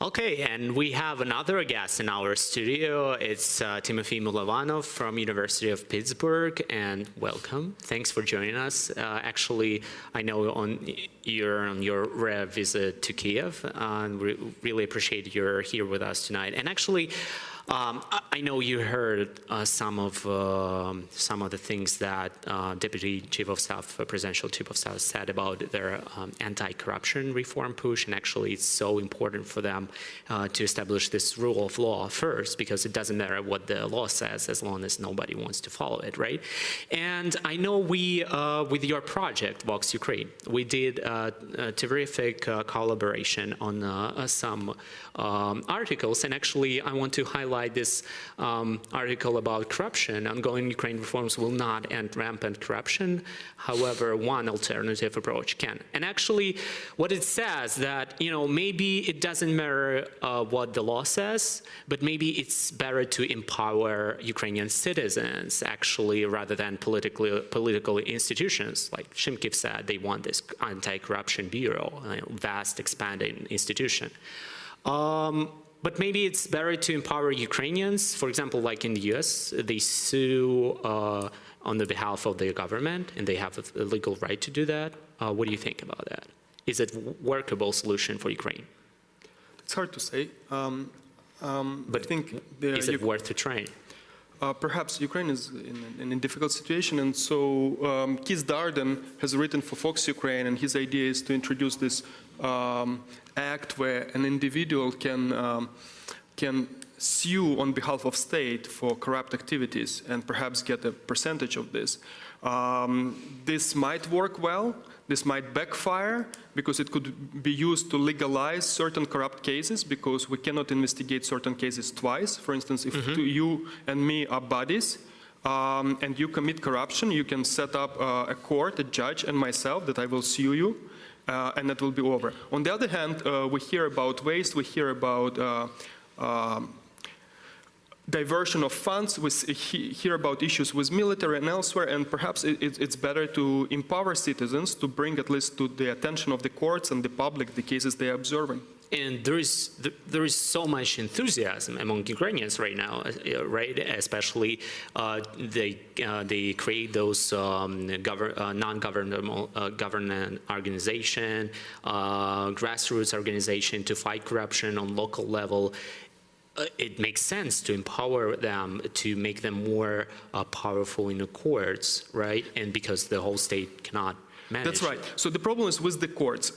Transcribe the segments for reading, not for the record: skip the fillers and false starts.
Okay, and we have another guest in our studio. It's Tymofiy Mylovanov from University of Pittsburgh, and welcome. Thanks for joining us. Actually, I know you're on your rare visit to Kiev, and we really appreciate you're here with us tonight. And actually, I know you heard some of the things that Deputy Chief of Staff, Presidential Chief of Staff, said about their anti-corruption reform push, and actually it's so important for them to establish this rule of law first, because it doesn't matter what the law says as long as nobody wants to follow it, right? And I know we, with your project, Vox Ukraine, we did a terrific collaboration on some articles, and actually I want to highlight this article about corruption. Ongoing Ukraine reforms will not end rampant corruption. However, one alternative approach can. And actually, what it says that, maybe it doesn't matter what the law says, but maybe it's better to empower Ukrainian citizens, actually, rather than political institutions. Like Shimkiv said, they want this anti-corruption bureau, vast, expanding institution. But maybe it's better to empower Ukrainians. For example, like in the US, they sue on the behalf of the government, and they have a legal right to do that. What do you think about that? Is it a workable solution for Ukraine? It's hard to say. But I think is it worth a try? Perhaps Ukraine is in a difficult situation, and so Keith Darden has written for Vox Ukraine, and his idea is to introduce this act where an individual can sue on behalf of state for corrupt activities and perhaps get a percentage of this. This might work well. This might backfire because it could be used to legalize certain corrupt cases, because we cannot investigate certain cases twice. For instance, if you and me are buddies, and you commit corruption, you can set up a court, a judge, and myself that I will sue you, and that will be over. On the other hand, we hear about waste, we hear about diversion of funds, we hear about issues with military and elsewhere, and perhaps it's better to empower citizens to bring at least to the attention of the courts and the public the cases they are observing. And there is so much enthusiasm among Ukrainians right now, right? Especially they create those non-governmental government organization, grassroots organization to fight corruption on local level. It makes sense to empower them, to make them more powerful in the courts, right? And because the whole state cannot manage. That's right. So the problem is with the courts.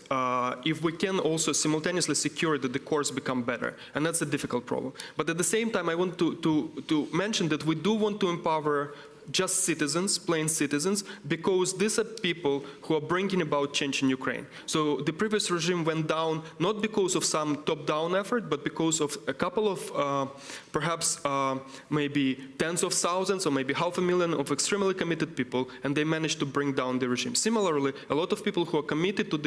If we can also simultaneously secure that the courts become better, and that's a difficult problem. But at the same time, I want to mention that we do want to empower just citizens, plain citizens, because these are people who are bringing about change in Ukraine. So the previous regime went down not because of some top-down effort, but because of a couple of perhaps maybe tens of thousands or maybe 500,000 of extremely committed people, and they managed to bring down the regime. Similarly, a lot of people who are committed to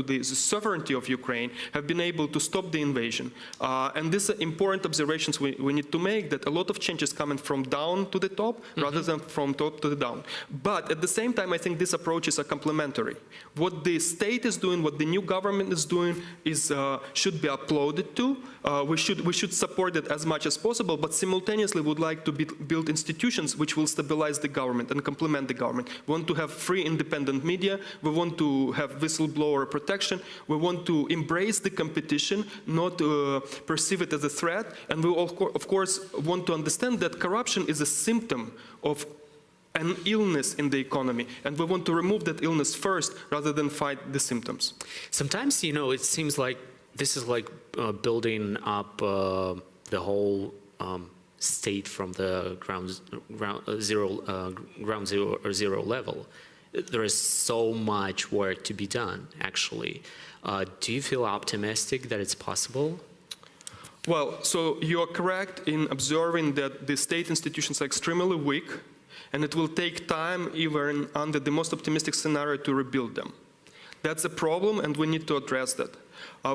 the sovereignty of Ukraine have been able to stop the invasion. And these are important observations we need to make, that a lot of change is coming from down to the top rather than from top to the down. But at the same time, I think these approaches are complementary. What the state is doing, what the new government is doing, should be applauded to. We should support it as much as possible, but simultaneously would like to build institutions which will stabilize the government and complement the government. We want to have free, independent media. We want to have whistleblower protection. We want to embrace the competition, not perceive it as a threat. And we, of course, want to understand that corruption is a symptom of an illness in the economy, and we want to remove that illness first rather than fight the symptoms. Sometimes, it seems like this is like building up the whole state from the ground zero level. There is so much work to be done, actually. Do you feel optimistic that it's possible? Well, so you're correct in observing that the state institutions are extremely weak, and it will take time, even under the most optimistic scenario, to rebuild them. That's a problem, and we need to address that.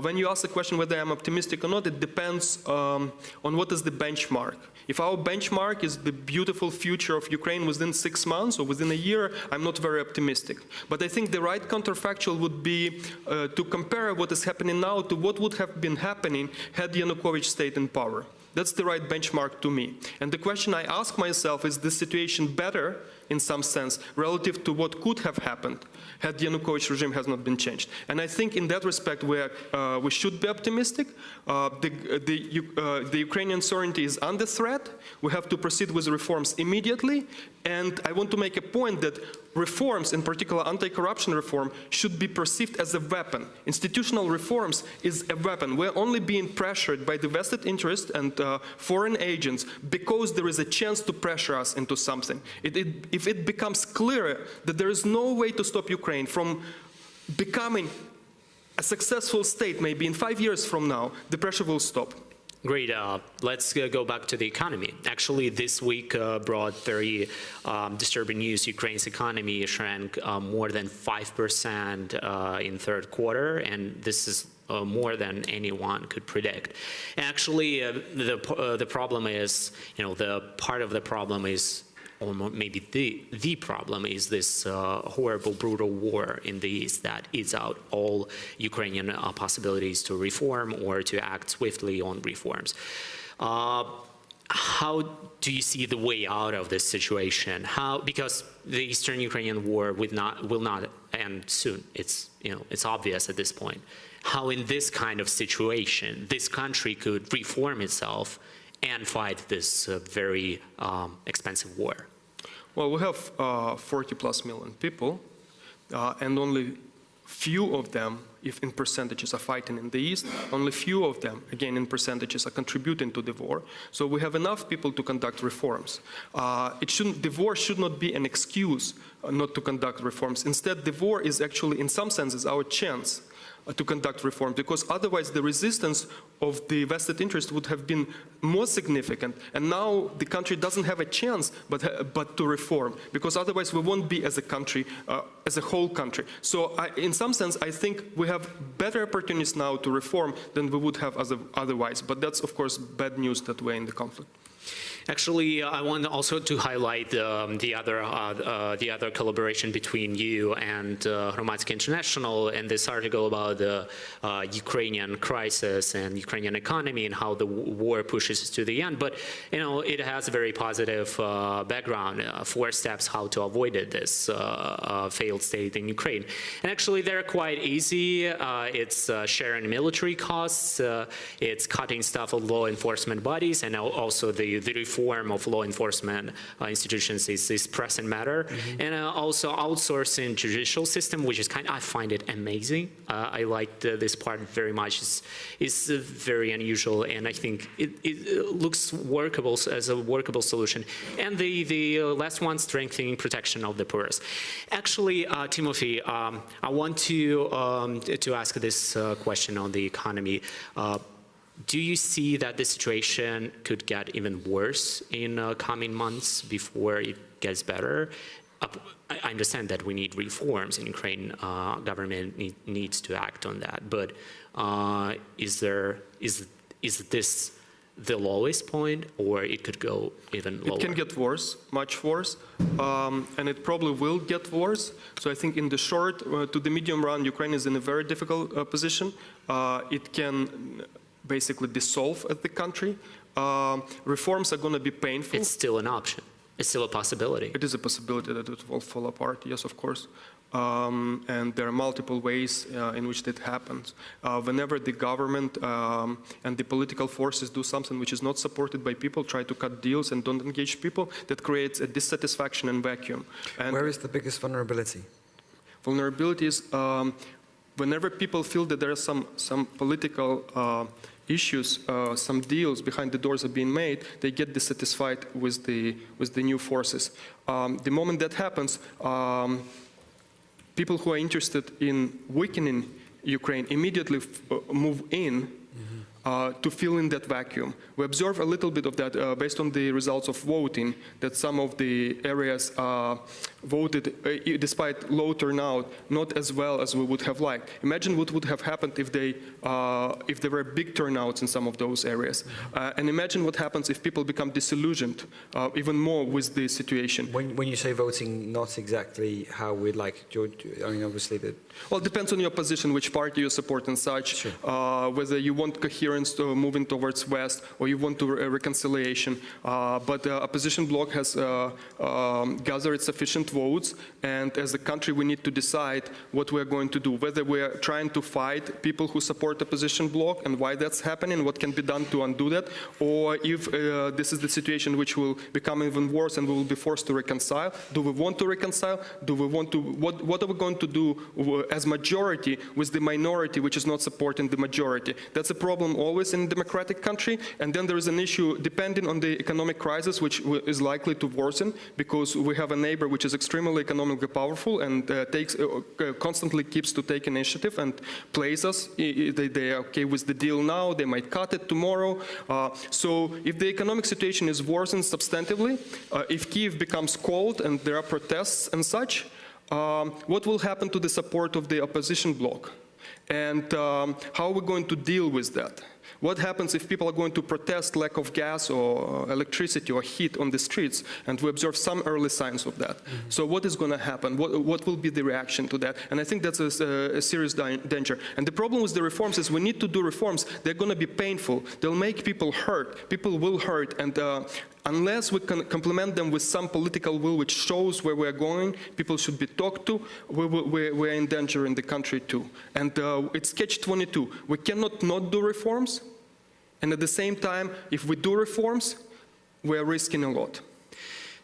When you ask the question whether I'm optimistic or not, it depends on what is the benchmark. If our benchmark is the beautiful future of Ukraine within 6 months or within a year, I'm not very optimistic. But I think the right counterfactual would be to compare what is happening now to what would have been happening had Yanukovych stayed in power. That's the right benchmark to me. And the question I ask myself, is the situation better in some sense relative to what could have happened had the Yanukovych regime has not been changed? And I think in that respect we should be optimistic. The Ukrainian sovereignty is under threat. We have to proceed with reforms immediately. And I want to make a point that reforms, in particular anti-corruption reform, should be perceived as a weapon. Institutional reforms is a weapon. We're only being pressured by the vested interest and foreign agents because there is a chance to pressure us into something. If it becomes clearer that there is no way to stop Ukraine from becoming a successful state, maybe in 5 years from now, the pressure will stop. Great. Let's go back to the economy. Actually, this week brought very disturbing news. Ukraine's economy shrank more than 5% in third quarter, and this is more than anyone could predict. Actually, the problem is, the part of the problem is, or maybe the problem is this horrible, brutal war in the East that eats out all Ukrainian possibilities to reform or to act swiftly on reforms. How do you see the way out of this situation? Because the Eastern Ukrainian war will not end soon. It's obvious at this point. How in this kind of situation, this country could reform itself and fight this very expensive war? Well, we have 40+ million people, and only few of them, if in percentages, are fighting in the East. Only few of them, again in percentages, are contributing to the war. So we have enough people to conduct reforms. The war should not be an excuse not to conduct reforms. Instead, the war is actually, in some senses, our chance to conduct reform, because otherwise the resistance of the vested interest would have been more significant, and now the country doesn't have a chance but to reform, because otherwise we won't be as a country, as a whole country. So in some sense I think we have better opportunities now to reform than we would have otherwise, but that's of course bad news that we're in the conflict. Actually, I want also to highlight the other collaboration between you and Hromadske International and this article about the Ukrainian crisis and Ukrainian economy and how the war pushes to the end. But it has a very positive background, 4 steps how to avoid this failed state in Ukraine. And actually, they're quite easy. It's sharing military costs. It's cutting staff of law enforcement bodies, and also the reform of law enforcement institutions is pressing matter. And also outsourcing judicial system, which is I find it amazing. I like this part very much. It's very unusual, and I think it looks workable as a workable solution. And the last one, strengthening protection of the poorest. Actually, Tymofiy, I want to ask this question on the economy. Do you see that the situation could get even worse in coming months before it gets better? I understand that we need reforms in Ukraine. Government needs to act on that. But is this the lowest point, or it could go even lower? It can get worse, much worse, and it probably will get worse. So I think in the short to the medium run, Ukraine is in a very difficult position. It can basically dissolve the country. Reforms are going to be painful. It's still an option. It's still a possibility. It is a possibility that it will fall apart, yes, of course. And there are multiple ways in which that happens. Whenever the government and the political forces do something which is not supported by people, try to cut deals and don't engage people, that creates a dissatisfaction and vacuum. And where is the biggest vulnerability? Vulnerability is whenever people feel that there are some political issues, some deals behind the doors are being made, they get dissatisfied with the new forces. The moment that happens, people who are interested in weakening Ukraine immediately move in to fill in that vacuum. We observe a little bit of that based on the results of voting, that some of the areas voted, despite low turnout, not as well as we would have liked. Imagine what would have happened if there were big turnouts in some of those areas. And imagine what happens if people become disillusioned even more with the situation. When you say voting, not exactly how we'd like, George, I mean, obviously the... Well, it depends on your position, which party you support and such, Sure. whether you want coherence to moving towards West or you want to reconciliation. But the opposition bloc has gathered sufficient votes, and as a country we need to decide what we're going to do, whether we're trying to fight people who support opposition bloc and why that's happening, what can be done to undo that, or if this is the situation which will become even worse and we will be forced to reconcile. Do we want to reconcile? Do we want to, what are we going to do as majority with the minority which is not supporting the majority? That's a problem always in a democratic country. And then there is an issue depending on the economic crisis, which is likely to worsen because we have a neighbor which is extremely economically powerful and constantly keeps to take initiative and plays us. They are okay with the deal now, they might cut it tomorrow. So if the economic situation is worsened substantively, if Kyiv becomes cold and there are protests and such, what will happen to the support of the opposition bloc? And how are we going to deal with that? What happens if people are going to protest lack of gas or electricity or heat on the streets, and we observe some early signs of that? Mm-hmm. So what is going to happen? What will be the reaction to that? And I think that's a serious danger. And the problem with the reforms is we need to do reforms. They're going to be painful. They'll make people hurt. People will hurt. And unless we can complement them with some political will which shows where we're going, people should be talked to, we're in danger in the country too. And it's catch-22. We cannot not do reforms, and at the same time, if we do reforms, we're risking a lot.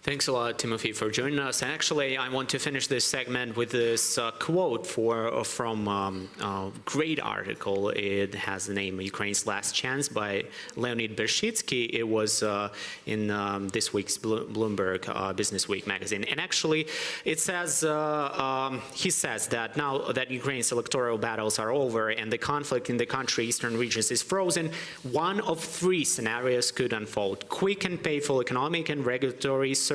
Thanks a lot, Tymofiy, for joining us. And actually, I want to finish this segment with this quote from a great article. It has the name "Ukraine's Last Chance" by Leonid Bershitsky. It was in this week's Bloomberg Business Week magazine. And actually, it says, he says that now that Ukraine's electoral battles are over and the conflict in the country's eastern regions is frozen, one of three scenarios could unfold: quick and painful economic and regulatory surgery,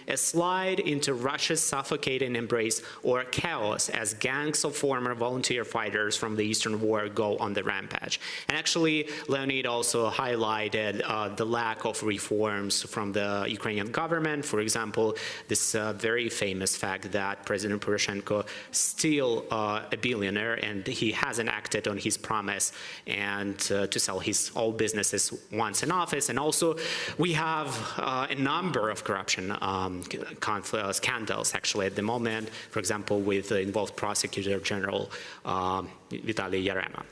a slide into Russia's suffocating embrace, or chaos as gangs of former volunteer fighters from the Eastern War go on the rampage. And actually, Leonid also highlighted the lack of reforms from the Ukrainian government. For example, this very famous fact that President Poroshenko still a billionaire and he hasn't acted on his promise and to sell his all businesses once in office. And also, we have a number of corruption scandals actually at the moment, for example, with the involved Prosecutor General Vitaly Yarema.